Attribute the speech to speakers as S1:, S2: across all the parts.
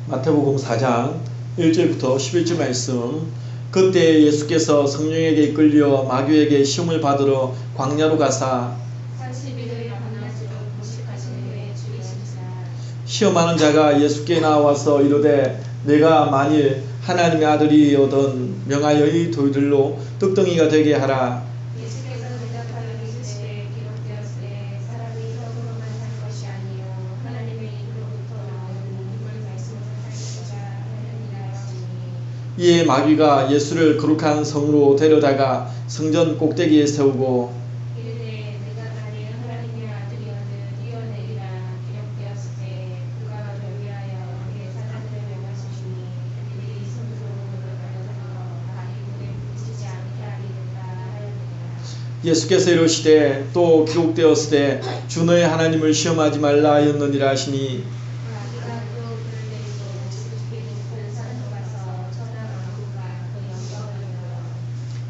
S1: 마태복음 4장 1절부터 11절 말씀. 그때 예수께서 성령에게 이끌려 마귀에게 시험을 받으러 광야로 가사
S2: 40일을 밤낮으로 금식하시는 후에 죽이시니라.
S1: 시험하는 자가 예수께 나와서 이르되 내가 만일 하나님의 아들이거든 명하여 이 돌들로 떡덩이가 되게 하라.
S2: 예수께서 대답하여 이르시되 기록되었으되 사람이 떡으로만 살 것이 아니요 하나님의 입으로부터 나오는 모든 말씀으로 살 것이라 하느니라 하시니.
S1: 이에 마귀가 예수를 거룩한 성으로 데려다가 성전 꼭대기에 세우고
S2: 이르되 내가 만일 하나님의 아들이거든 뛰어내리라. 기록되었으되 그가 너를 위하여 그의 사람들을 명하시니 그들이 성소로 가려다가 발이 물에 부딪히지 않게 하리로다 하였느니라.
S1: 예수께서 이르시되 또 기록되었으되 주 너의 하나님을 시험하지 말라 하였느니라 하시니
S2: 마귀가 또 그를 데리고 지극히 높은 산으로 가서 천하 만국과 그 영광을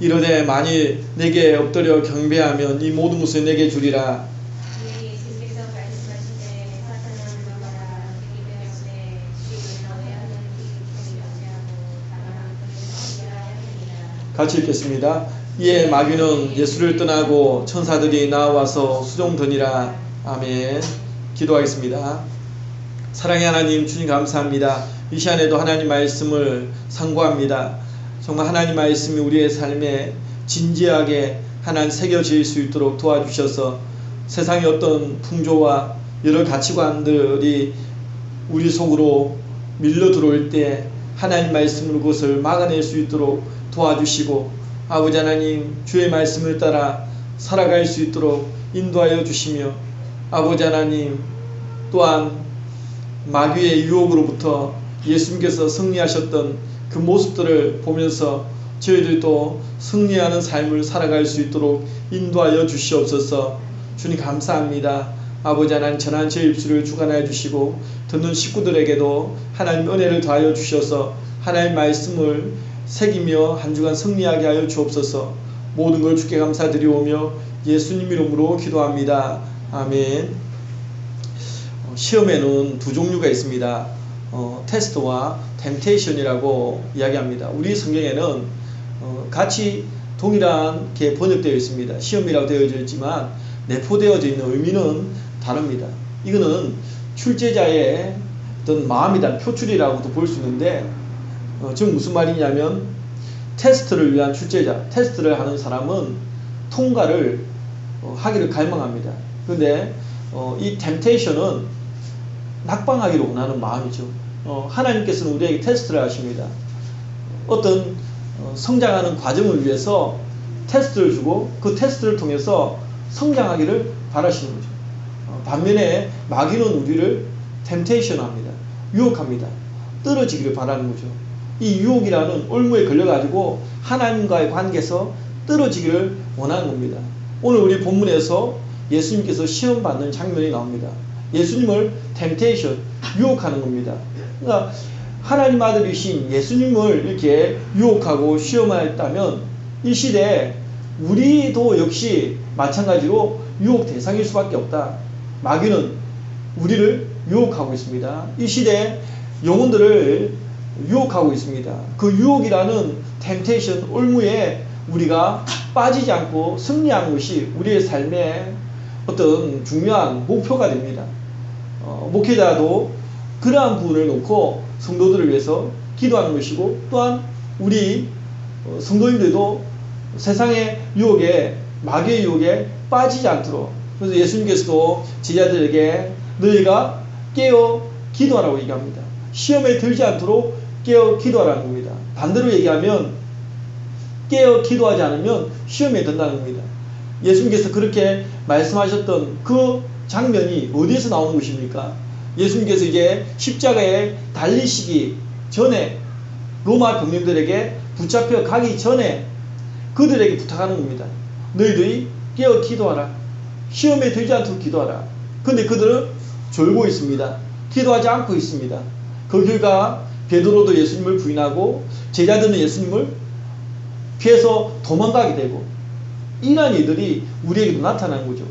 S1: 이르되 만일 내게 엎드려 경배하면 이 모든 것을 내게 주리라.
S2: 이에 예수께서 말씀하시되 사탄아 물러가라. 기록되었으되 주의 너의 하나님 기록되지 아니하고 다만 그를 섬기라 하느니라.
S1: 같이 읽겠습니다. 이에 마귀는 예수를 떠나고 천사들이 나와서 수종드니라. 아멘. 기도하겠습니다. 사랑의 하나님, 주님 감사합니다. 이 시간에도 하나님 말씀을 상고합니다. 정말 하나님 말씀이 우리의 삶에 진지하게 하나님 새겨질 수 있도록 도와주셔서 세상의 어떤 풍조와 여러 가치관들이 우리 속으로 밀려 들어올 때 하나님 말씀으로 그것을 막아낼 수 있도록 도와주시고, 아버지 하나님 주의 말씀을 따라 살아갈 수 있도록 인도하여 주시며, 아버지 하나님 또한 마귀의 유혹으로부터 예수님께서 승리하셨던 그 모습들을 보면서 저희들도 승리하는 삶을 살아갈 수 있도록 인도하여 주시옵소서. 주님 감사합니다. 아버지 하나님 전한 제 입술을 주관하여 주시고 듣는 식구들에게도 하나님 은혜를 더하여 주셔서 하나님 말씀을 새기며 한 주간 승리하게 하여 주옵소서. 모든 걸 주께 감사드리오며 예수님 이름으로 기도합니다. 아멘. 시험에는 두 종류가 있습니다. 테스트와 템테이션이라고 이야기합니다. 우리 성경에는 같이 동일하게 번역되어 있습니다. 시험이라고 되어져 있지만 내포되어져 있는 의미는 다릅니다. 이거는 출제자의 어떤 마음이다, 표출이라고도 볼 수 있는데, 지금 무슨 말이냐면 테스트를 위한 출제자, 테스트를 하는 사람은 통과를 하기를 갈망합니다. 그런데 이 템테이션은 낙방하기를 원하는 마음이죠. 하나님께서는 우리에게 테스트를 하십니다. 어떤 성장하는 과정을 위해서 테스트를 주고 그 테스트를 통해서 성장하기를 바라시는 거죠. 반면에 마귀는 우리를 템테이션합니다. 유혹합니다. 떨어지기를 바라는 거죠. 이 유혹이라는 올무에 걸려가지고 하나님과의 관계에서 떨어지기를 원하는 겁니다. 오늘 우리 본문에서 예수님께서 시험받는 장면이 나옵니다. 예수님을 템테이션, 유혹하는 겁니다. 그러니까 하나님 아들이신 예수님을 이렇게 유혹하고 시험하였다면 이 시대에 우리도 역시 마찬가지로 유혹 대상일 수밖에 없다. 마귀는 우리를 유혹하고 있습니다. 이 시대에 영혼들을 유혹하고 있습니다. 그 유혹이라는 템테이션, 올무에 우리가 빠지지 않고 승리하는 것이 우리의 삶의 어떤 중요한 목표가 됩니다. 목회자도 그러한 부분을 놓고 성도들을 위해서 기도하는 것이고, 또한 우리 성도님들도 세상의 유혹에, 마귀의 유혹에 빠지지 않도록, 그래서 예수님께서도 제자들에게 너희가 깨어 기도하라고 얘기합니다. 시험에 들지 않도록 깨어 기도하라는 겁니다. 반대로 얘기하면 깨어 기도하지 않으면 시험에 든다는 겁니다. 예수님께서 그렇게 말씀하셨던 그 장면이 어디에서 나오는 것입니까? 예수님께서 이제 십자가에 달리시기 전에 로마 병력들에게 붙잡혀 가기 전에 그들에게 부탁하는 겁니다. 너희들이 깨어 기도하라. 시험에 들지 않도록 기도하라. 근데 그들은 졸고 있습니다. 기도하지 않고 있습니다. 그 결과 베드로도 예수님을 부인하고 제자들은 예수님을 피해서 도망가게 되고, 이러한 일들이 우리에게도 나타나는 거죠.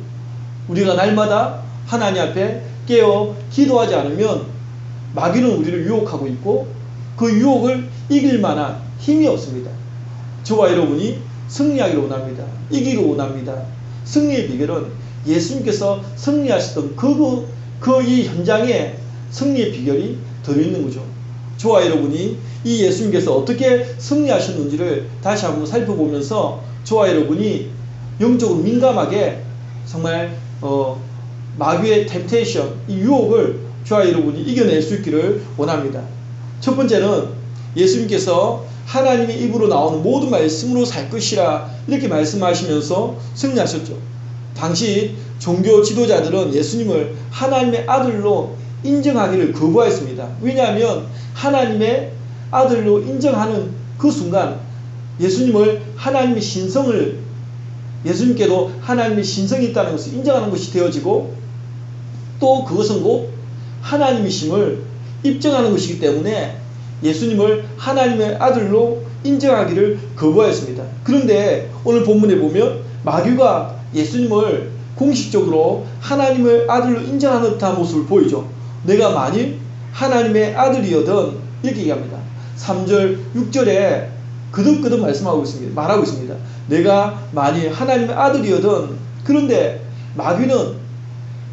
S1: 우리가 날마다 하나님 앞에 깨어 기도하지 않으면 마귀는 우리를 유혹하고 있고 그 유혹을 이길 만한 힘이 없습니다. 저와 여러분이 승리하기를 원합니다. 이기기를 원합니다. 승리의 비결은 예수님께서 승리하셨던 이 현장에 승리의 비결이 들어있는 거죠. 저와 여러분이 이 예수님께서 어떻게 승리하셨는지를 다시 한번 살펴보면서 저와 여러분이 영적으로 민감하게 정말 마귀의 템테이션, 이 유혹을 저와 여러분이 이겨낼 수 있기를 원합니다. 첫 번째는 예수님께서 하나님의 입으로 나오는 모든 말씀으로 살 것이라 이렇게 말씀하시면서 승리하셨죠. 당시 종교 지도자들은 예수님을 하나님의 아들로 인정하기를 거부하였습니다. 왜냐하면 하나님의 아들로 인정하는 그 순간 예수님을 하나님의 신성을, 예수님께도 하나님의 신성이 있다는 것을 인정하는 것이 되어지고 또 그것은 곧 하나님이심을 입증하는 것이기 때문에 예수님을 하나님의 아들로 인정하기를 거부하였습니다. 그런데 오늘 본문에 보면 마귀가 예수님을 공식적으로 하나님의 아들로 인정하는 듯한 모습을 보이죠. 내가 만일 하나님의 아들이어든 이렇게 얘기합니다. 3절, 6절에 거듭거듭 말하고 있습니다. 내가 만일 하나님의 아들이어든, 그런데 마귀는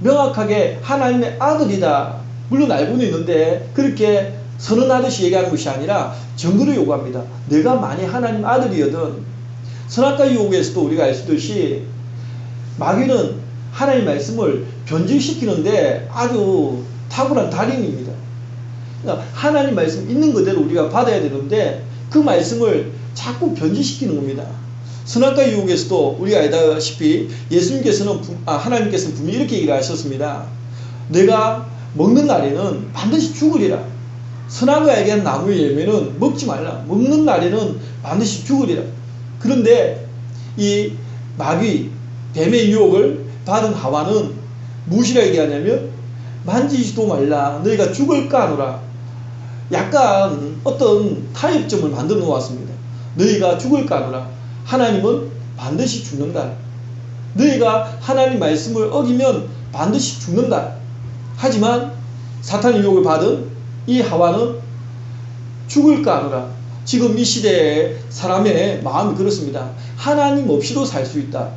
S1: 명확하게 하나님의 아들이다, 물론 알고는 있는데 그렇게 선언하듯이 얘기하는 것이 아니라 증거를 요구합니다. 내가 만일 하나님 아들이어든. 선악과 유혹에서도 우리가 알 수 있듯이 마귀는 하나님 말씀을 변질시키는데 아주 탁월한 달인입니다. 그러니까 하나님 말씀 있는 그대로 우리가 받아야 되는데 그 말씀을 자꾸 변질시키는 겁니다. 선악과 유혹에서도 우리가 알다시피 하나님께서는 분명히 이렇게 얘기를 하셨습니다. 내가 먹는 날에는 반드시 죽으리라. 선악을 알게 한 나무의 열매는 먹지 말라. 먹는 날에는 반드시 죽으리라. 그런데 이 마귀, 뱀의 유혹을 받은 하와는 무엇이라 얘기하냐면 만지지도 말라. 너희가 죽을까 하노라. 약간 어떤 타협점을 만들어 놓았습니다. 너희가 죽을까 하노라. 하나님은 반드시 죽는다. 너희가 하나님 말씀을 어기면 반드시 죽는다. 하지만 사탄의 유혹을 받은 이 하와는 죽을까 하노라. 지금 이 시대의 사람의 마음이 그렇습니다. 하나님 없이도 살 수 있다.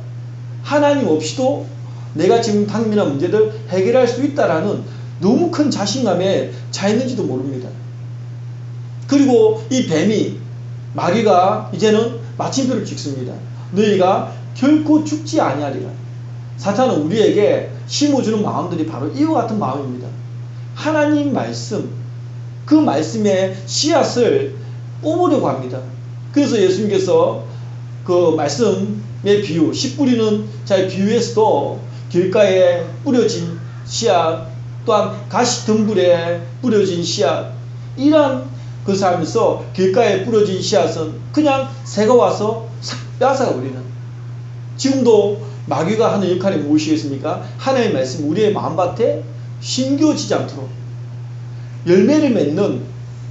S1: 하나님 없이도 내가 지금 당면한 문제들 해결할 수 있다라는 너무 큰 자신감에 차 있는지도 모릅니다. 그리고 이 뱀이, 마귀가 이제는 마침표를 찍습니다. 너희가 결코 죽지 아니하리라. 사탄은 우리에게 심어주는 마음들이 바로 이와 같은 마음입니다. 하나님 말씀, 그 말씀의 씨앗을 뽑으려고 합니다. 그래서 예수님께서 그 말씀의 비유, 씨 뿌리는 자의 비유에서도 길가에 뿌려진 씨앗, 또한 가시덤불에 뿌려진 씨앗, 이러한 것을 하면서 길가에 뿌려진 씨앗은 그냥 새가 와서 싹 빼앗아가 버리는, 지금도 마귀가 하는 역할이 무엇이겠습니까? 하나님의 말씀 우리의 마음밭에 심겨지지 않도록, 열매를 맺는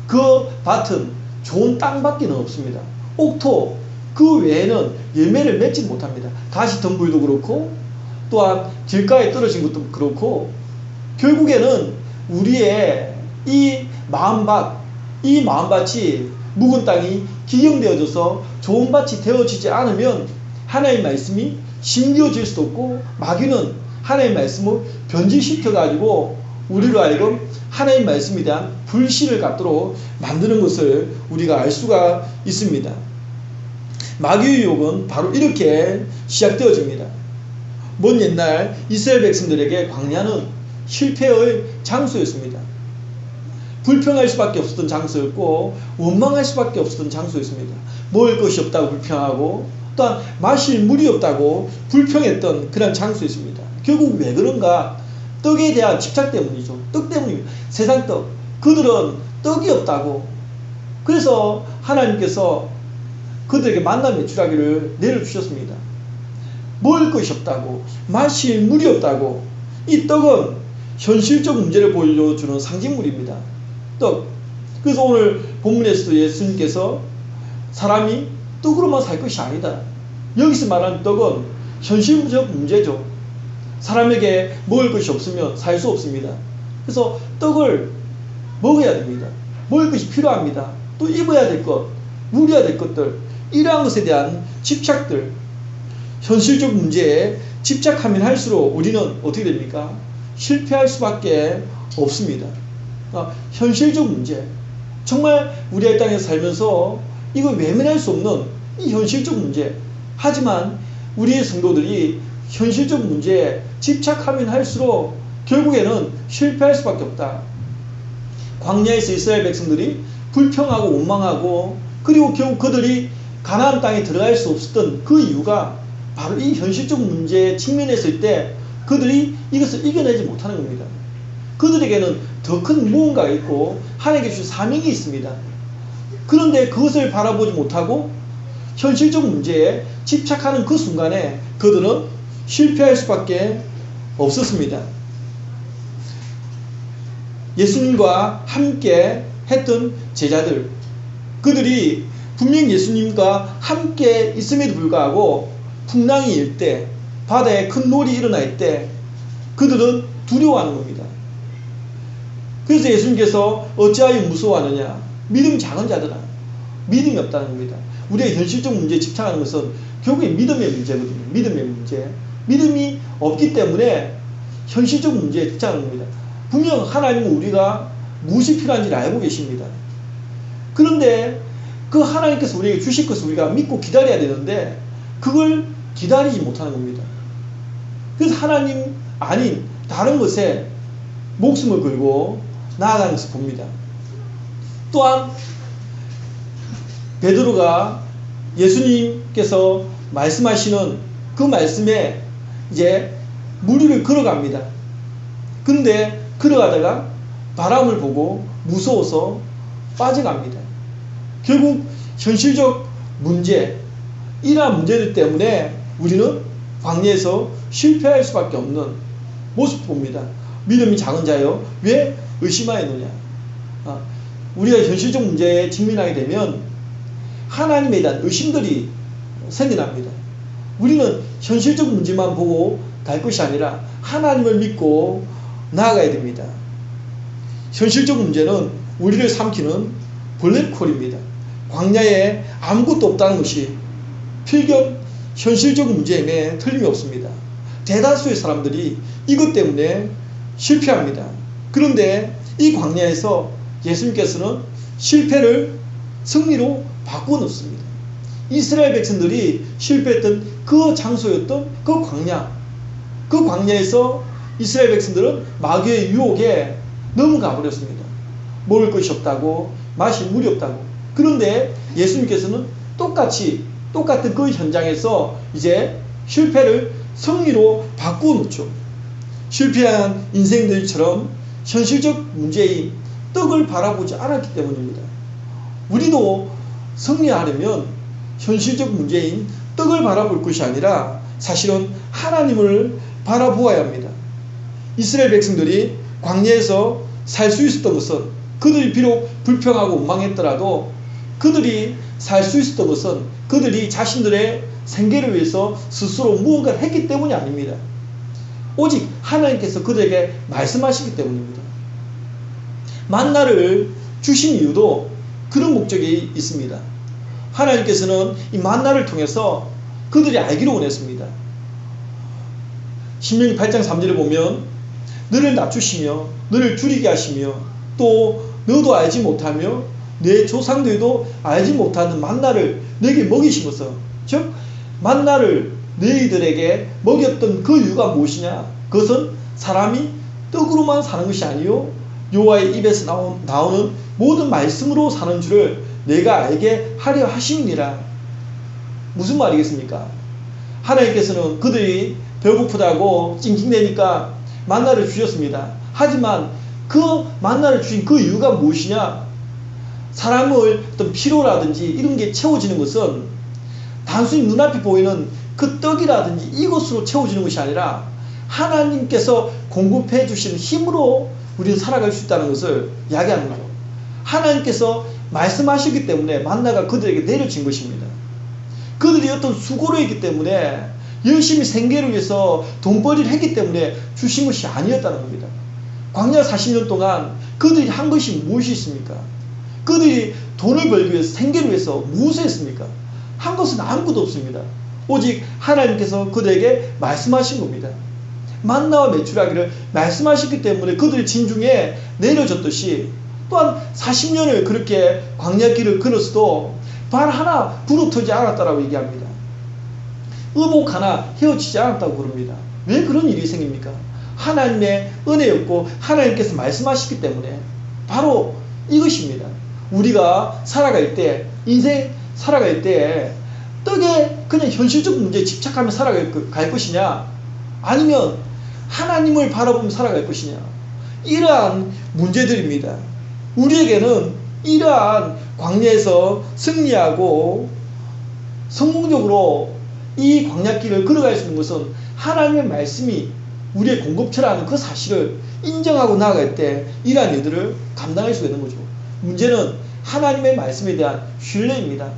S1: 그 밭은 좋은 땅밖에 없습니다. 옥토 그 외에는 열매를 맺지 못합니다. 가시덤불도 그렇고 또한 길가에 떨어진 것도 그렇고, 결국에는 우리의 이 마음밭이 묵은 땅이 기경되어져서 좋은 밭이 되어지지 않으면 하나님의 말씀이 심겨질 수도 없고, 마귀는 하나님의 말씀을 변질시켜가지고 우리로 하여금 하나님의 말씀에 대한 불신을 갖도록 만드는 것을 우리가 알 수가 있습니다. 마귀의 유혹은 바로 이렇게 시작되어집니다. 먼 옛날 이스라엘 백성들에게 광야는 실패의 장소였습니다. 불평할 수밖에 없었던 장소였고 원망할 수밖에 없었던 장소였습니다. 먹을 것이 없다고 불평하고 또한 마실 물이 없다고 불평했던 그런 장소였습니다. 결국 왜 그런가? 떡에 대한 집착 때문이죠. 떡 때문입니다. 세상 떡. 그들은 떡이 없다고. 그래서 하나님께서 그들에게 만남의 주라기를 내려주셨습니다. 먹을 것이 없다고, 마실 물이 없다고. 이 떡은 현실적 문제를 보여주는 상징물입니다. 떡. 그래서 오늘 본문에서도 예수님께서 사람이 떡으로만 살 것이 아니다. 여기서 말하는 떡은 현실적 문제죠. 사람에게 먹을 것이 없으면 살 수 없습니다. 그래서 떡을 먹어야 됩니다. 먹을 것이 필요합니다. 또 입어야 될 것, 누려야 될 것들, 이러한 것에 대한 집착들, 현실적 문제에 집착하면 할수록 우리는 어떻게 됩니까? 실패할 수밖에 없습니다. 현실적 문제, 정말 우리의 땅에서 살면서 이거 외면할 수 없는 이 현실적 문제. 하지만 우리의 성도들이 현실적 문제에 집착하면 할수록 결국에는 실패할 수밖에 없다. 광야에서 이스라엘 백성들이 불평하고 원망하고 그리고 결국 그들이 가나안 땅에 들어갈 수 없었던 그 이유가 바로 이 현실적 문제에 직면했을 때 그들이 이것을 이겨내지 못하는 겁니다. 그들에게는 더 큰 무언가가 있고 하나님께 주신 사명이 있습니다. 그런데 그것을 바라보지 못하고 현실적 문제에 집착하는 그 순간에 그들은 실패할 수밖에 없었습니다. 예수님과 함께 했던 제자들, 그들이 분명 예수님과 함께 있음에도 불구하고 풍랑이 일 때, 바다에 큰 놀이 일어날 때 그들은 두려워하는 겁니다. 그래서 예수님께서 어찌하여 무서워하느냐, 믿음이 작은 자들아, 믿음이 없다는 겁니다. 우리의 현실적 문제에 집착하는 것은 결국에 믿음의 문제거든요. 믿음의 문제. 믿음이 없기 때문에 현실적 문제에 집착하는 겁니다. 분명 하나님은 우리가 무엇이 필요한지를 알고 계십니다. 그런데 그 하나님께서 우리에게 주실 것을 우리가 믿고 기다려야 되는데 그걸 기다리지 못하는 겁니다. 그래서 하나님 아닌 다른 것에 목숨을 걸고 나아가는 것을 봅니다. 또한 베드로가 예수님께서 말씀하시는 그 말씀에 이제 물 위를 걸어갑니다. 그런데 걸어가다가 바람을 보고 무서워서 빠져갑니다. 결국 현실적 문제, 이러한 문제들 때문에 우리는 광야에서 실패할 수밖에 없는 모습을 봅니다. 믿음이 작은 자여 왜 의심하였느냐. 우리가 현실적 문제에 직면하게 되면 하나님에 대한 의심들이 생겨납니다. 우리는 현실적 문제만 보고 갈 것이 아니라 하나님을 믿고 나아가야 됩니다. 현실적 문제는 우리를 삼키는 블랙홀입니다. 광야에 아무것도 없다는 것이 필경 현실적 문제임에 틀림이 없습니다. 대다수의 사람들이 이것 때문에 실패합니다. 그런데 이 광야에서 예수님께서는 실패를 승리로 바꾸어 놓습니다. 이스라엘 백성들이 실패했던 그 장소였던 그 광야, 그 광야에서 이스라엘 백성들은 마귀의 유혹에 넘어가 버렸습니다. 먹을 것이 없다고, 마실 물이 없다고. 그런데 예수님께서는 똑같은 그 현장에서 이제 실패를 승리로 바꾸어 놓죠. 실패한 인생들처럼 현실적 문제인 떡을 바라보지 않았기 때문입니다. 우리도 승리하려면 현실적 문제인 떡을 바라볼 것이 아니라 사실은 하나님을 바라보아야 합니다. 이스라엘 백성들이 광야에서 살 수 있었던 것은 그들이 비록 불평하고 원망했더라도 그들이 살 수 있었던 것은 그들이 자신들의 생계를 위해서 스스로 무언가를 했기 때문이 아닙니다. 오직 하나님께서 그들에게 말씀하시기 때문입니다. 만나를 주신 이유도 그런 목적이 있습니다. 하나님께서는 이 만나를 통해서 그들이 알기를 원했습니다. 신명기 8장 3절에 보면 너를 낮추시며 너를 줄이게 하시며 또 너도 알지 못하며 내 조상들도 알지 못하는 만나를 너에게 먹이신 것은, 즉 만나를 너희들에게 먹였던 그 이유가 무엇이냐? 그것은 사람이 떡으로만 사는 것이 아니요 여호와의 입에서 나오는 모든 말씀으로 사는 줄을 내가 알게 하려 하심이니라. 무슨 말이겠습니까? 하나님께서는 그들이 배고프다고 찡찡대니까 만나를 주셨습니다. 하지만 그 만나를 주신 그 이유가 무엇이냐? 사람의 어떤 피로라든지 이런 게 채워지는 것은 단순히 눈앞에 보이는 그 떡이라든지 이것으로 채워지는 것이 아니라 하나님께서 공급해 주시는 힘으로 우리는 살아갈 수 있다는 것을 이야기하는 거죠. 하나님께서 말씀하시기 때문에 만나가 그들에게 내려진 것입니다. 그들이 어떤 수고를 했기 때문에 열심히 생계를 위해서 돈벌이를 했기 때문에 주신 것이 아니었다는 겁니다. 광야 40년 동안 그들이 한 것이 무엇이 있습니까? 그들이 돈을 벌기 위해서, 생계를 위해서 무엇을 했습니까? 한 것은 아무것도 없습니다. 오직 하나님께서 그들에게 말씀하신 겁니다. 만나와 메추라기를 말씀하셨기 때문에 그들의 진중에 내려졌듯이, 또한 40년을 그렇게 광야길을 걸었어도 발 하나 부러뜨지 않았다라고 얘기합니다. 의복 하나 헤어지지 않았다고 그럽니다. 왜 그런 일이 생깁니까? 하나님의 은혜였고 하나님께서 말씀하셨기 때문에. 바로 이것입니다. 우리가 살아갈 때, 인생 살아갈 때 떡에 그냥 현실적 문제에 집착하며 살아갈 것이냐, 아니면 하나님을 바라보며 살아갈 것이냐, 이러한 문제들입니다. 우리에게는 이러한 광야에서 승리하고 성공적으로 이 광야길을 걸어갈 수 있는 것은 하나님의 말씀이 우리의 공급처라는 그 사실을 인정하고 나아갈 때 이러한 일들을 감당할 수가 있는 거죠. 문제는 하나님의 말씀에 대한 신뢰입니다.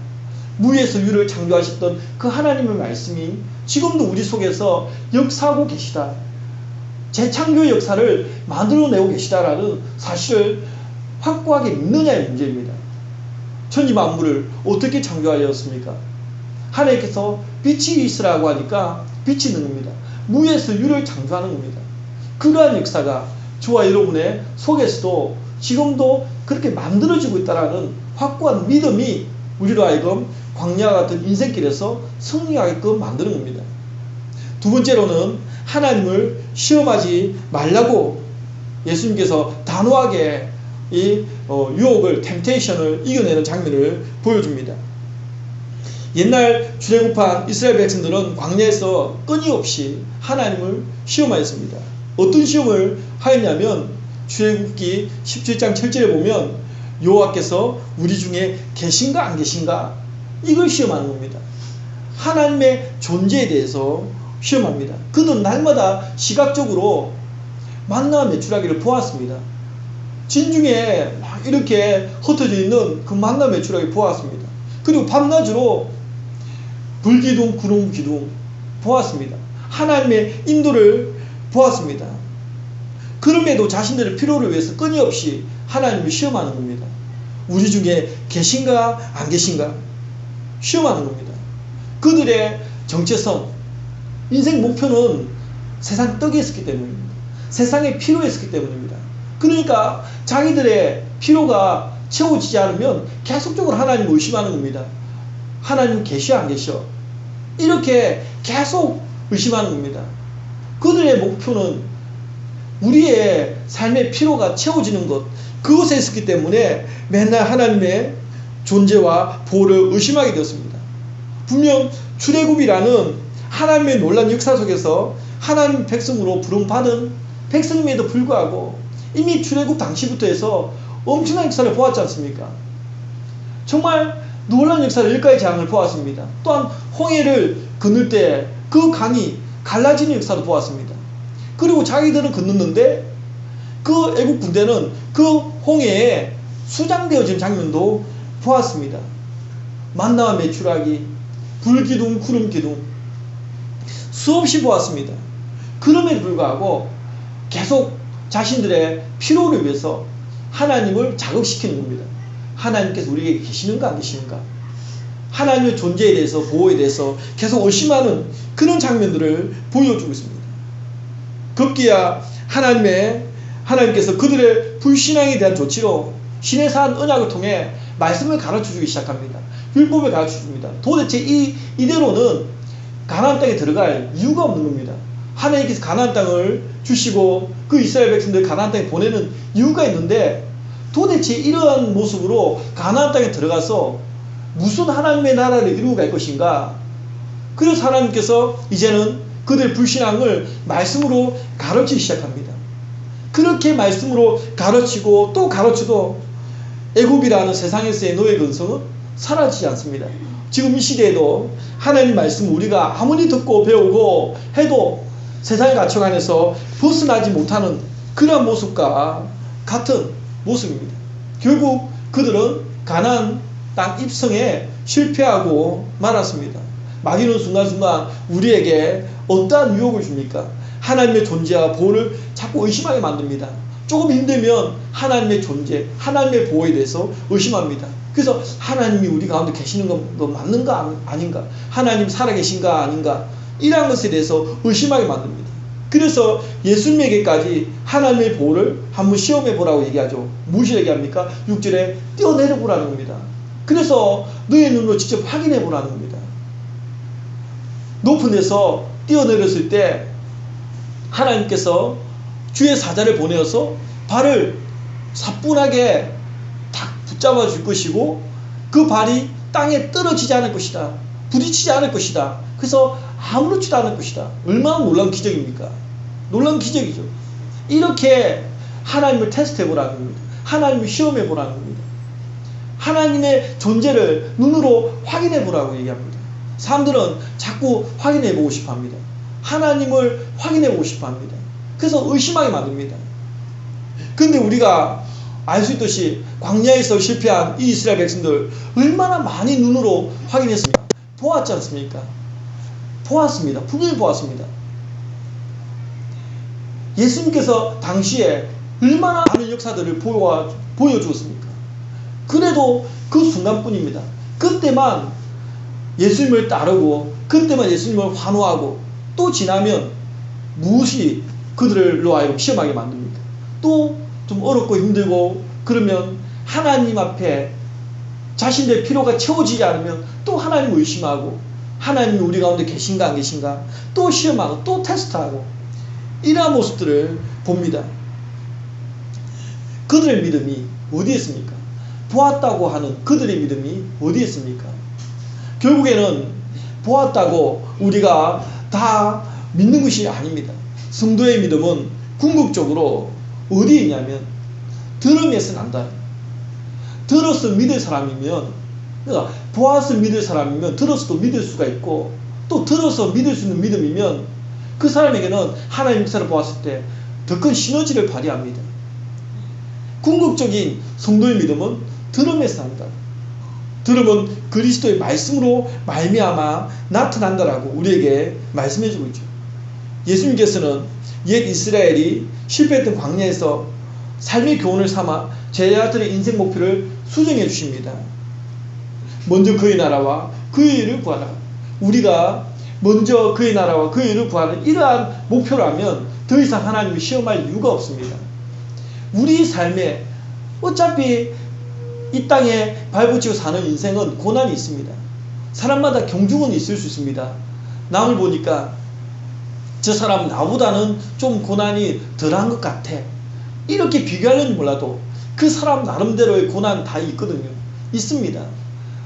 S1: 무에서 유를 창조하셨던 그 하나님의 말씀이 지금도 우리 속에서 역사하고 계시다, 재창조의 역사를 만들어내고 계시다라는 사실을 확고하게 믿느냐의 문제입니다. 천지만물을 어떻게 창조하셨습니까? 하나님께서 빛이 있으라고 하니까 빛이 있는 겁니다. 무에서 유를 창조하는 겁니다. 그러한 역사가 저와 여러분의 속에서도 지금도 그렇게 만들어지고 있다는 확고한 믿음이 우리로 하여금 광야 같은 인생길에서 승리하게끔 만드는 겁니다. 두 번째로는 하나님을 시험하지 말라고 예수님께서 단호하게 이 유혹을, 템테이션을 이겨내는 장면을 보여줍니다. 옛날 출애굽한 이스라엘 백성들은 광야에서 끊임없이 하나님을 시험하였습니다. 어떤 시험을 하였냐면 출애굽기 17장 7절에 보면 여호와께서 우리 중에 계신가 안 계신가, 이걸 시험하는 겁니다. 하나님의 존재에 대해서 시험합니다. 그들은 날마다 시각적으로 만나와 메추라기를 보았습니다. 진중에 막 이렇게 흩어져 있는 그 만나 메추라기 보았습니다. 그리고 밤낮으로 불기둥, 구름기둥 보았습니다. 하나님의 인도를 보았습니다. 그럼에도 자신들의 필요를 위해서 끊임없이 하나님을 시험하는 겁니다. 우리 중에 계신가 안 계신가 시험하는 겁니다. 그들의 정체성, 인생 목표는 세상 떡에 있었기 때문입니다. 세상에 필요했었기 때문입니다. 그러니까 자기들의 필요가 채워지지 않으면 계속적으로 하나님을 의심하는 겁니다. 하나님 계셔 안 계셔, 이렇게 계속 의심하는 겁니다. 그들의 목표는 우리의 삶의 필요가 채워지는 것, 그것에 있었기 때문에 맨날 하나님의 존재와 보호를 의심하게 되었습니다. 분명 출애굽이라는 하나님의 놀라운 역사 속에서 하나님 백성으로 부름받은 백성임에도 불구하고 이미 출애굽 당시부터 해서 엄청난 역사를 보았지 않습니까? 정말 놀라운 역사를 일가의 재앙을 보았습니다. 또한 홍해를 건널 때 그 강이 갈라지는 역사도 보았습니다. 그리고 자기들은 건넜는데 그 애국 군대는 그 홍해에 수장되어진 장면도 보았습니다. 만나와 메추라기, 불기둥, 구름기둥 수없이 보았습니다. 그럼에도 불구하고 계속 자신들의 필요를 위해서 하나님을 자극시키는 겁니다. 하나님께서 우리에게 계시는가 안 계시는가, 하나님의 존재에 대해서, 보호에 대해서 계속 의심하는 그런 장면들을 보여주고 있습니다. 급기야 하나님께서 그들의 불신앙에 대한 조치로 시내산 언약을 통해 말씀을 가르쳐주기 시작합니다. 율법을 가르쳐줍니다. 도대체 이대로는 가나안 땅에 들어갈 이유가 없는 겁니다. 하나님께서 가나안 땅을 주시고 그 이스라엘 백성들 가나안 땅에 보내는 이유가 있는데, 도대체 이러한 모습으로 가나안 땅에 들어가서 무슨 하나님의 나라를 이루고 갈 것인가. 그래서 하나님께서 이제는 그들의 불신앙을 말씀으로 가르치기 시작합니다. 그렇게 말씀으로 가르치고 또 가르쳐도 애굽이라는 세상에서의 노예 근성은 사라지지 않습니다. 지금 이 시대에도 하나님 말씀 우리가 아무리 듣고 배우고 해도 세상의 가치관 안에서 벗어나지 못하는 그런 모습과 같은 모습입니다. 결국 그들은 가나안 땅 입성에 실패하고 말았습니다. 마귀는 순간순간 우리에게 어떠한 유혹을 줍니까? 하나님의 존재와 보호를 자꾸 의심하게 만듭니다. 조금 힘들면 하나님의 존재, 하나님의 보호에 대해서 의심합니다. 그래서 하나님이 우리 가운데 계시는 건 맞는가 아닌가, 하나님 살아계신가 아닌가, 이러한 것에 대해서 의심하게 만듭니다. 그래서 예수님에게까지 하나님의 보호를 한번 시험해 보라고 얘기하죠. 무엇을 얘기합니까? 6절에 뛰어내려 보라는 겁니다. 그래서 너의 눈으로 직접 확인해 보라는 겁니다. 높은 데서 뛰어내렸을 때 하나님께서 주의 사자를 보내어서 발을 사뿐하게 탁 붙잡아 줄 것이고, 그 발이 땅에 떨어지지 않을 것이다, 부딪히지 않을 것이다, 그래서 아무렇지도 않을 것이다. 얼마나 놀라운 기적입니까? 놀라운 기적이죠. 이렇게 하나님을 테스트해 보라는 겁니다. 하나님을 시험해 보라는 겁니다. 하나님의 존재를 눈으로 확인해 보라고 얘기합니다. 사람들은 자꾸 확인해 보고 싶어 합니다. 하나님을 확인해 보고 싶어 합니다. 그래서 의심하게 만듭니다. 근데 우리가 알 수 있듯이 광야에서 실패한 이 이스라엘 백성들 얼마나 많이 눈으로 확인했습니까? 보았지 않습니까? 보았습니다. 분명히 보았습니다. 예수님께서 당시에 얼마나 많은 역사들을 보여주었습니까? 그래도 그 순간뿐입니다. 그때만 예수님을 따르고, 그때만 예수님을 환호하고, 또 지나면 무엇이 그들로 하여금 시험하게 만듭니까? 또 좀 어렵고 힘들고 그러면 하나님 앞에 자신들의 필요가 채워지지 않으면 또 하나님을 의심하고, 하나님이 우리 가운데 계신가 안 계신가 또 시험하고 또 테스트하고, 이러한 모습들을 봅니다. 그들의 믿음이 어디에 있습니까? 보았다고 하는 그들의 믿음이 어디에 있습니까? 결국에는 보았다고 우리가 다 믿는 것이 아닙니다. 성도의 믿음은 궁극적으로 어디에 있냐면 들음에서 난다. 들어서 믿을 사람이면, 그러니까 보아서 믿을 사람이면 들어서도 믿을 수가 있고, 또 들어서 믿을 수 있는 믿음이면 그 사람에게는 하나님 역사를 보았을 때 더 큰 시너지를 발휘합니다. 궁극적인 성도의 믿음은 들음에서 난다. 들음은 그리스도의 말씀으로 말미암아 나타난다라고 우리에게 말씀해주고 있죠. 예수님께서는 옛 이스라엘이 실패했던 광야에서 삶의 교훈을 삼아 제자들의 인생 목표를 수정해 주십니다. 먼저 그의 나라와 그의 의를 구하라. 우리가 먼저 그의 나라와 그의 의를 구하는 이러한 목표라면 더 이상 하나님을 시험할 이유가 없습니다. 우리 삶에 어차피 이 땅에 발붙이고 사는 인생은 고난이 있습니다. 사람마다 경중은 있을 수 있습니다. 남을 보니까 저 사람 나보다는 좀 고난이 덜한 것 같아, 이렇게 비교하려니 몰라도 그 사람 나름대로의 고난 다 있거든요. 있습니다.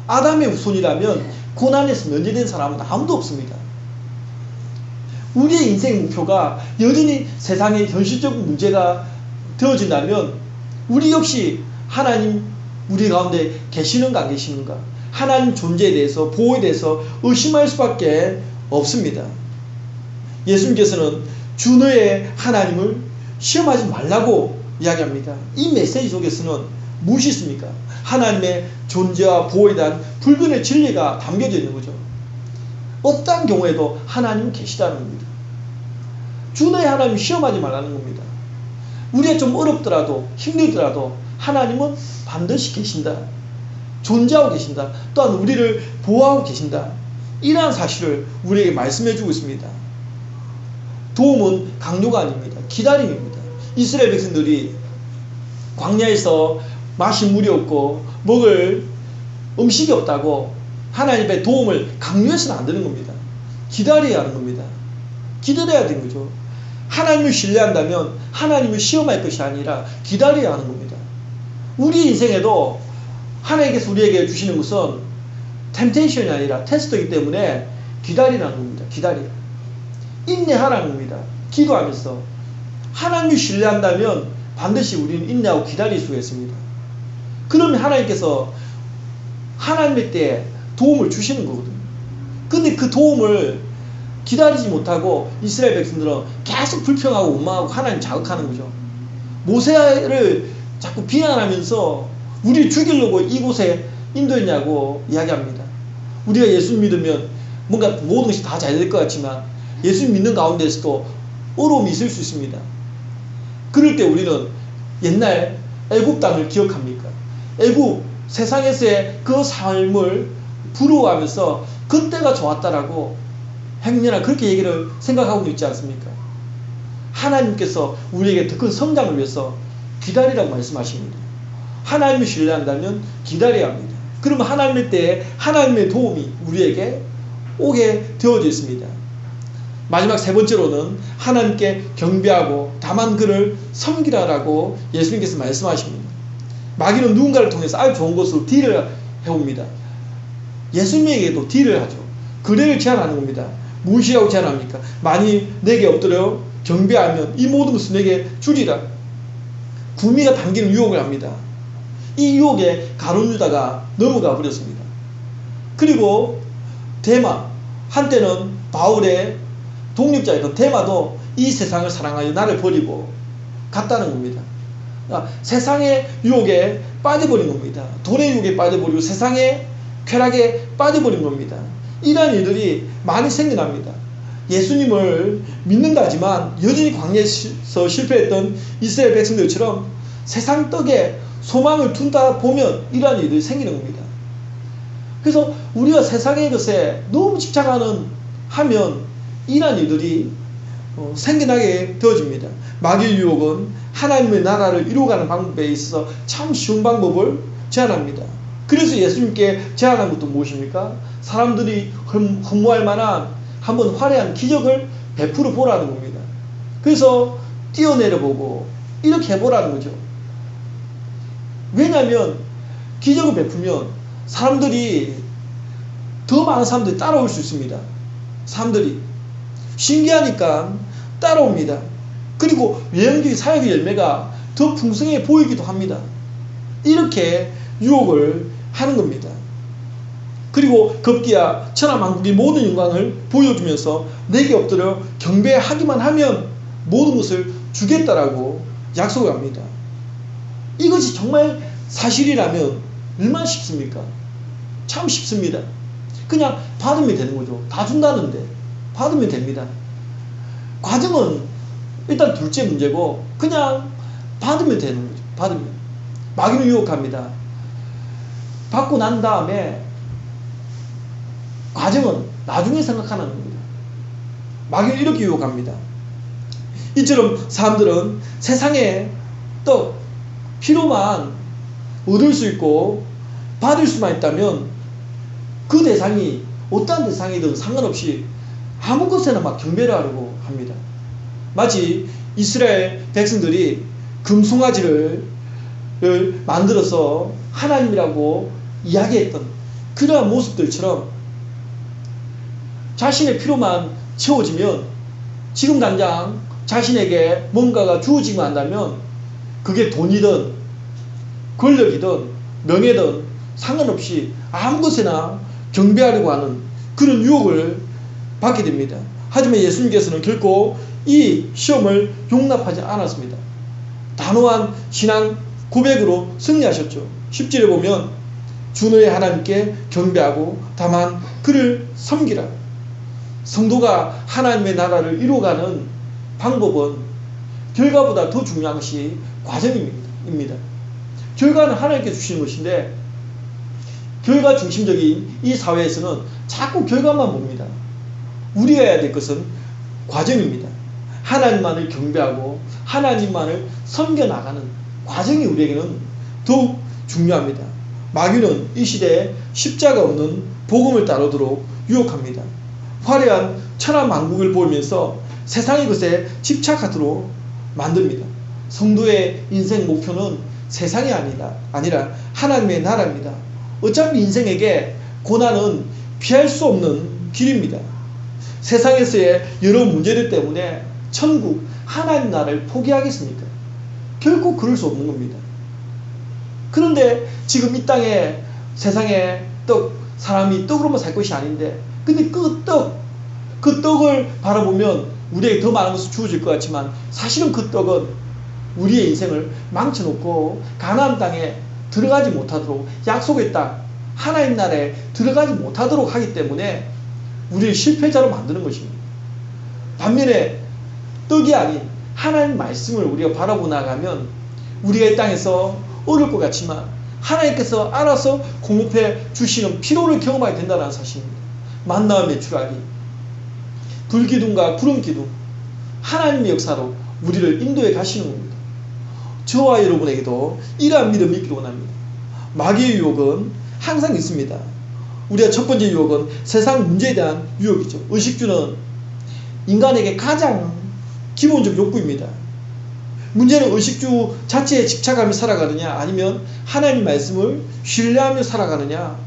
S1: 아담의 후손이라면 고난에서 면제된 사람은 아무도 없습니다. 우리의 인생 목표가 여전히 세상의 현실적 문제가 되어진다면 우리 역시 하나님 우리 가운데 계시는가 안 계시는가, 하나님 존재에 대해서, 보호에 대해서 의심할 수밖에 없습니다. 예수님께서는 주 너의 하나님을 시험하지 말라고 이야기합니다. 이 메시지 속에서는 무엇이 있습니까? 하나님의 존재와 보호에 대한 불변의 진리가 담겨져 있는 거죠. 어떠한 경우에도 하나님은 계시다는 겁니다. 주 너의 하나님 시험하지 말라는 겁니다. 우리가 좀 어렵더라도 힘들더라도 하나님은 반드시 계신다, 존재하고 계신다, 또한 우리를 보호하고 계신다, 이러한 사실을 우리에게 말씀해 주고 있습니다. 도움은 강요가 아닙니다. 기다림입니다. 이스라엘 백성들이 광야에서 마실 물이 없고 먹을 음식이 없다고 하나님의 도움을 강요해서는 안 되는 겁니다. 기다려야 하는 겁니다. 기다려야 되는 거죠. 하나님을 신뢰한다면 하나님을 시험할 것이 아니라 기다려야 하는 겁니다. 우리 인생에도 하나님께서 우리에게 주시는 것은 템테이션이 아니라 테스트이기 때문에 기다리라는 겁니다. 기다리라. 인내하라는 겁니다. 기도하면서 하나님을 신뢰한다면 반드시 우리는 인내하고 기다릴 수가 있습니다. 그러면 하나님께서 하나님의 때에 도움을 주시는 거거든요. 근데 그 도움을 기다리지 못하고 이스라엘 백성들은 계속 불평하고 원망하고 하나님 자극하는 거죠. 모세를 자꾸 비난하면서 우리를 죽이려고 이곳에 인도했냐고 이야기합니다. 우리가 예수 믿으면 뭔가 모든 것이 다 잘 될 것 같지만 예수 믿는 가운데서도 어려움이 있을 수 있습니다. 그럴 때 우리는 옛날 애굽 땅을 기억합니까? 애굽 세상에서의 그 삶을 부러워하면서 그때가 좋았다라고 행여나 그렇게 얘기를 생각하고 있지 않습니까? 하나님께서 우리에게 더 큰 성장을 위해서 기다리라고 말씀하십니다. 하나님을 신뢰한다면 기다려야 합니다. 그러면 하나님의 때에 하나님의 도움이 우리에게 오게 되어져 있습니다. 마지막 세 번째로는 하나님께 경배하고 다만 그를 섬기라라고 예수님께서 말씀하십니다. 마귀는 누군가를 통해서 아주 좋은 것으로 딜을 해옵니다. 예수님에게도 딜을 하죠. 거래를 제안하는 겁니다. 무엇이라고 제안합니까? 만일 내게 엎드려 경배하면 이 모든 것을 내게 주리라. 구미가 당기는 유혹을 합니다. 이 유혹에 가룟 유다가 넘어가 버렸습니다. 그리고 데마, 한때는 바울의 독립자였던 데마도 이 세상을 사랑하여 나를 버리고 갔다는 겁니다. 세상의 유혹에 빠져버린 겁니다. 돈의 유혹에 빠져버리고 세상의 쾌락에 빠져버린 겁니다. 이러한 일들이 많이 생겨납니다. 예수님을 믿는다 하지만 여전히 광야에서 실패했던 이스라엘 백성들처럼 세상 떡에 소망을 둔다 보면 이러한 일들이 생기는 겁니다. 그래서 우리가 세상의 것에 너무 집착하면 이러한 일들이 생겨나게 되어집니다. 마귀의 유혹은 하나님의 나라를 이루어가는 방법에 있어서 참 쉬운 방법을 제안합니다. 그래서 예수님께 제안한 것도 무엇입니까? 사람들이 흠모할 만한 한번 화려한 기적을 베풀어 보라는 겁니다. 그래서 뛰어내려 보고 이렇게 해보라는 거죠. 왜냐하면 기적을 베풀면 사람들이 더 많은 사람들이 따라올 수 있습니다. 사람들이 신기하니까 따라옵니다. 그리고 외형적인 사역의 열매가 더 풍성해 보이기도 합니다. 이렇게 유혹을 하는 겁니다. 그리고 급기야 천하만국의 모든 영광을 보여주면서 내게 엎드려 경배하기만 하면 모든 것을 주겠다라고 약속을 합니다. 이것이 정말 사실이라면 얼마나 쉽습니까? 참 쉽습니다. 그냥 받으면 되는 거죠. 다 준다는데 받으면 됩니다. 과정은 일단 둘째 문제고 그냥 받으면 되는 거죠. 받으면. 마귀는 유혹합니다. 받고 난 다음에 과정은 나중에 생각하는 겁니다. 마귀는 이렇게 유혹합니다. 이처럼 사람들은 세상에 떡, 피로만 얻을 수 있고 받을 수만 있다면 그 대상이 어떠한 대상이든 상관없이 아무 것에나 막 경배를 하려고 합니다. 마치 이스라엘 백성들이 금송아지를 만들어서 하나님이라고 이야기했던 그러한 모습들처럼 자신의 필요만 채워지면 지금 당장 자신에게 뭔가가 주어지고 한다면 그게 돈이든 권력이든 명예든 상관없이 아무 것에나 경배하려고 하는 그런 유혹을 받게 됩니다. 하지만 예수님께서는 결코 이 시험을 용납하지 않았습니다. 단호한 신앙 고백으로 승리하셨죠. 10절에 보면 주 너의 하나님께 경배하고 다만 그를 섬기라. 성도가 하나님의 나라를 이루어가는 방법은 결과보다 더 중요한 것이 과정입니다. 결과는 하나님께 주시는 것인데 결과 중심적인 이 사회에서는 자꾸 결과만 봅니다. 우리가 해야 될 것은 과정입니다. 하나님만을 경배하고 하나님만을 섬겨나가는 과정이 우리에게는 더욱 중요합니다. 마귀는 이 시대에 십자가 없는 복음을 따르도록 유혹합니다. 화려한 천하만국을 보이면서 세상의 것에 집착하도록 만듭니다. 성도의 인생 목표는 세상이 아니라 하나님의 나라입니다. 어차피 인생에게 고난은 피할 수 없는 길입니다. 세상에서의 여러 문제들 때문에 천국, 하나님 나라를 포기하겠습니까? 결코 그럴 수 없는 겁니다. 그런데 지금 이 땅에 세상에 사람이 떡으로만 살 것이 아닌데 근데 그 떡을 바라보면 우리에게 더 많은 것을 주어질 것 같지만 사실은 그 떡은 우리의 인생을 망쳐놓고 가나안 땅에 들어가지 못하도록 약속의 땅 하나님 나라에 들어가지 못하도록 하기 때문에 우리를 실패자로 만드는 것입니다. 반면에 떡이 아닌 하나님 말씀을 우리가 바라보고 나가면 우리가 이 땅에서 어려울 것 같지만 하나님께서 알아서 공급해 주시는 피로를 경험하게 된다는 사실입니다. 만나와 메추라기, 불기둥과 구름기둥, 하나님의 역사로 우리를 인도해 가시는 겁니다. 저와 여러분에게도 이러한 믿음이 있기를 원합니다. 마귀의 유혹은 항상 있습니다. 우리가 첫 번째 유혹은 세상 문제에 대한 유혹이죠. 의식주는 인간에게 가장 기본적 욕구입니다. 문제는 의식주 자체에 집착하며 살아가느냐, 아니면 하나님 말씀을 신뢰하며 살아가느냐.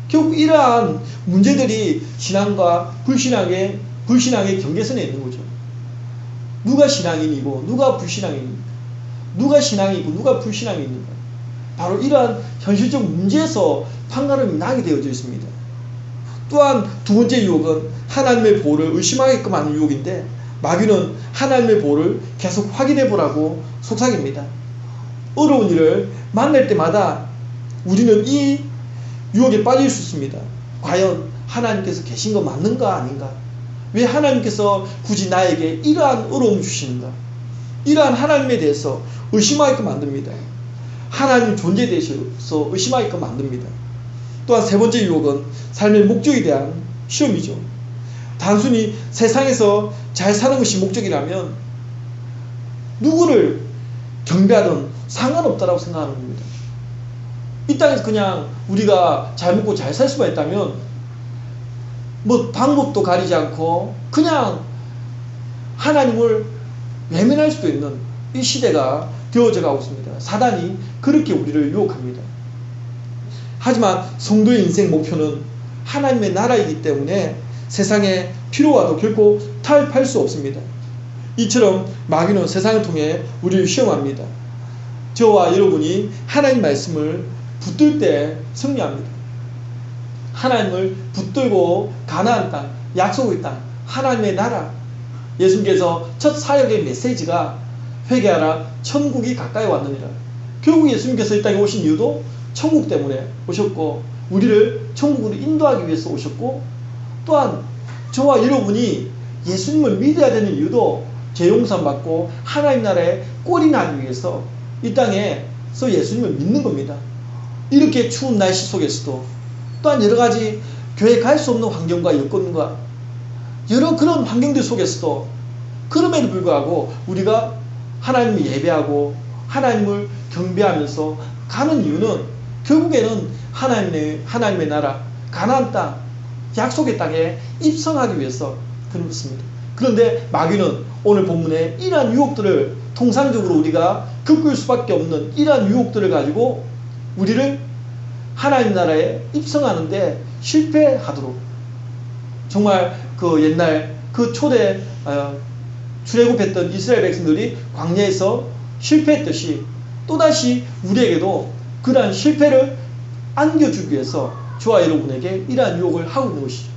S1: 결국 이러한 문제들이 신앙과 불신앙의 경계선에 있는 거죠. 누가 신앙인이고 누가 불신앙인입니까? 누가 신앙이고 누가 불신앙이 있는가? 바로 이러한 현실적 문제에서 판가름이 나게 되어져 있습니다. 또한 두 번째 유혹은 하나님의 보호를 의심하게끔 하는 유혹인데, 마귀는 하나님의 보호를 계속 확인해 보라고 속삭입니다. 어려운 일을 만날 때마다 우리는 이 유혹에 빠질 수 있습니다. 과연 하나님께서 계신 거 맞는가 아닌가? 왜 하나님께서 굳이 나에게 이러한 어려움을 주시는가? 이러한 하나님에 대해서 의심하게끔 만듭니다. 하나님 존재에 대해서 의심하게끔 만듭니다. 또한 세 번째 유혹은 삶의 목적에 대한 시험이죠. 단순히 세상에서 잘 사는 것이 목적이라면 누구를 경배하든 상관없다라고 생각하는 겁니다. 이 땅에서 그냥 우리가 잘 먹고 잘 살 수만 있다면 뭐 방법도 가리지 않고 그냥 하나님을 외면할 수도 있는 이 시대가 되어져 가고 있습니다. 사단이 그렇게 우리를 유혹합니다. 하지만 성도의 인생 목표는 하나님의 나라이기 때문에 세상의 피로와도 결코 타협할 수 없습니다. 이처럼 마귀는 세상을 통해 우리를 시험합니다. 저와 여러분이 하나님 말씀을 붙들 때 승리합니다. 하나님을 붙들고 가나안 땅, 약속의 땅, 하나님의 나라. 예수님께서 첫 사역의 메시지가 회개하라, 천국이 가까이 왔느니라. 결국 예수님께서 이 땅에 오신 이유도 천국 때문에 오셨고, 우리를 천국으로 인도하기 위해서 오셨고, 또한 저와 여러분이 예수님을 믿어야 되는 이유도 죄용산 받고 하나님 나라에 꼴이 나기 위해서 이 땅에서 예수님을 믿는 겁니다. 이렇게 추운 날씨 속에서도, 또한 여러 가지 교회 갈 수 없는 환경과 여건과 여러 그런 환경들 속에서도, 그럼에도 불구하고 우리가 하나님을 예배하고 하나님을 경배하면서 가는 이유는 결국에는 하나님의 나라, 가나안 땅, 약속의 땅에 입성하기 위해서 그렇습니다. 그런데 마귀는 오늘 본문에 이러한 유혹들을, 통상적으로 우리가 겪을 수밖에 없는 이러한 유혹들을 가지고 우리를 하나님 나라에 입성하는데 실패하도록, 정말 그 옛날 그 초대 출애굽했던 이스라엘 백성들이 광야에서 실패했듯이 또다시 우리에게도 그러한 실패를 안겨주기 위해서 저와 여러분에게 이러한 유혹을 하고 있는 것이죠.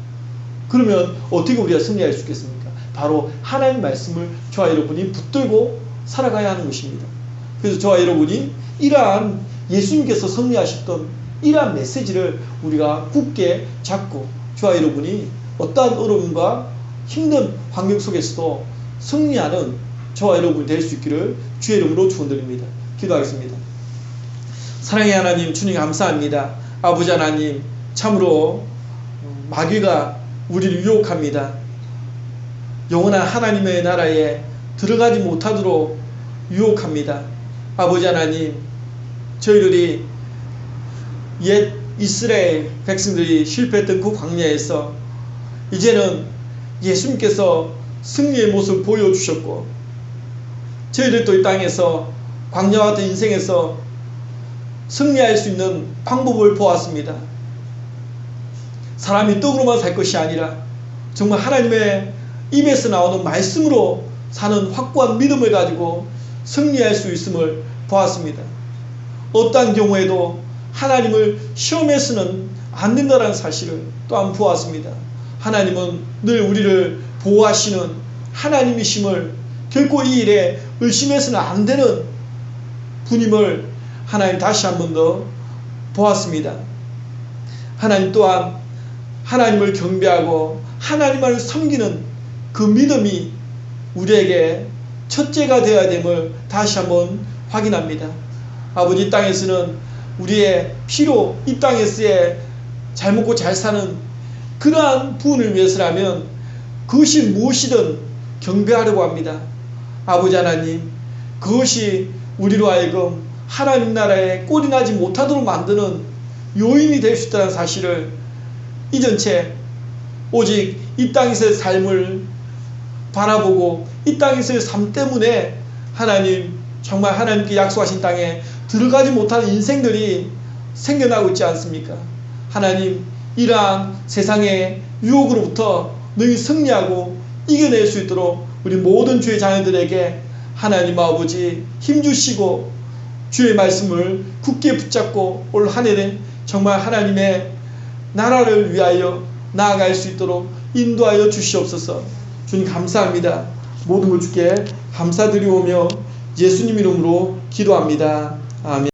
S1: 그러면 어떻게 우리가 승리할 수 있겠습니까? 바로 하나님 말씀을 저와 여러분이 붙들고 살아가야 하는 것입니다. 그래서 저와 여러분이 이러한 예수님께서 승리하셨던 이러한 메시지를 우리가 굳게 잡고 저와 여러분이 어떠한 어려움과 힘든 환경 속에서도 승리하는 저와 여러분이 될 수 있기를 주의 이름으로 축원드립니다. 기도하겠습니다. 사랑의 하나님, 주님 감사합니다. 아버지 하나님, 참으로 마귀가 우리를 유혹합니다. 영원한 하나님의 나라에 들어가지 못하도록 유혹합니다. 아버지 하나님, 저희들이 옛 이스라엘 백성들이 실패했던 그 광야에서 이제는 예수님께서 승리의 모습을 보여주셨고, 저희들도 이 땅에서 광야와 같은 인생에서 승리할 수 있는 방법을 보았습니다. 사람이 떡으로만 살 것이 아니라 정말 하나님의 입에서 나오는 말씀으로 사는 확고한 믿음을 가지고 승리할 수 있음을 보았습니다. 어떠한 경우에도 하나님을 시험해서는 안 된다는 사실을 또한 보았습니다. 하나님은 늘 우리를 보호하시는 하나님이심을, 결코 이 일에 의심해서는 안 되는 분임을 하나님 다시 한 번 더 보았습니다. 하나님 또한 하나님을 경배하고 하나님을 섬기는 그 믿음이 우리에게 첫째가 되어야 됨을 다시 한번 확인합니다. 아버지, 이 땅에서는 우리의 피로 이 땅에서의 잘 먹고 잘 사는 그러한 부분을 위해서라면 그것이 무엇이든 경배하려고 합니다. 아버지 하나님, 그것이 우리로 하여금 하나님 나라에 꼴이 나지 못하도록 만드는 요인이 될 수 있다는 사실을 잊은 채 오직 이 땅에서의 삶을 바라보고 이 땅에서의 삶 때문에 하나님, 정말 하나님께 약속하신 땅에 들어가지 못하는 인생들이 생겨나고 있지 않습니까? 하나님, 이러한 세상의 유혹으로부터 너희 승리하고 이겨낼 수 있도록 우리 모든 주의 자녀들에게 하나님 아버지 힘주시고 주의 말씀을 굳게 붙잡고 올 한 해는 정말 하나님의 나라를 위하여 나아갈 수 있도록 인도하여 주시옵소서. 주님 감사합니다. 모든 것 주께 감사드리오며 예수님 이름으로 기도합니다. 아멘.